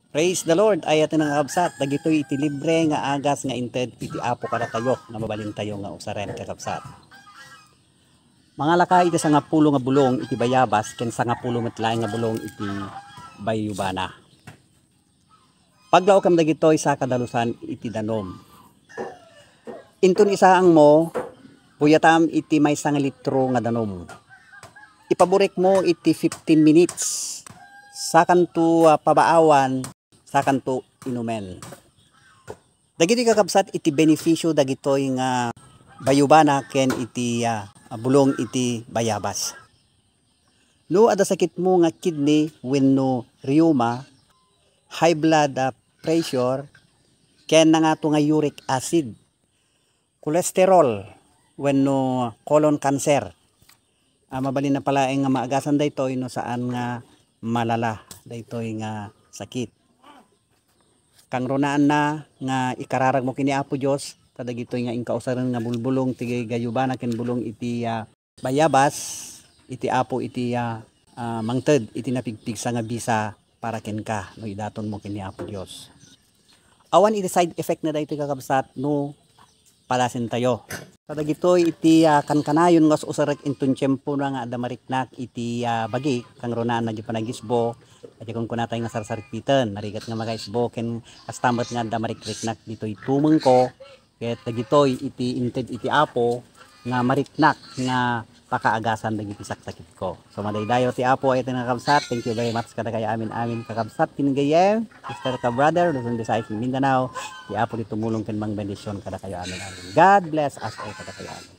Praise the Lord, ay atin ang kabsat. Dagitoy iti libre nga agas nga inted iti apo kada tayo nga mabalin tayo nga usaren kakabsat. Mga laka iti sa nga pulo nga bulong iti bayabas ken sa nga pulo metlaeng nga bulong iti bayubana. Paglaw kam dagitoy sa kadalusan iti danom. Intun isaang mo buyatam iti may sang litro nga danom. Ipaborek mo iti 15 minutes. Sakan to pabaawan, sakan to inumen. Dagiti kakabsat iti benepisyo dagitoy nga bayubana ken iti bulong iti bayabas. No ada sakit mo nga kidney wenno rheuma, high blood pressure, ken nga to nga uric acid, cholesterol wenno colon cancer. Mabalin na pala nga maagasan daytoy no saan nga malala daytoy nga sakit. Kang ronaan na nga ikararag mo kini Apo Dios kadagitoy nga inkausaran nga bulbulong ti gayubana ken bulong iti bayabas iti Apo iti mangted iti napigpig sa nga bisa para ken ka no idaton mo kini Apo Dios. Awan iti side effect na daytoy kakabsat no palasin tayo. Kadagitoy iti kankanayon nga usarek intun tiempo na nga damariknak iti bagi kang ronaan na di panagisbo. Ati kung kunatay nga sarsarikpitan, narigat nga magaisbo ken kastamot nga damarikriknak ditoy tumeng ko. Ket dagitoy iti inted iti Apo nga mariknak nga pakaagasan dagiti saksakit ko. So madaydayo ti Apo ay tinakabsat. Thank you very much kada kay amin kakabsat kinigayem. Sister ka brother, Luzon, Visayas, Mindanao. Ti Apo di tumulong ken mang bendisyon kada kayo amin. God bless us all kada kayo amin.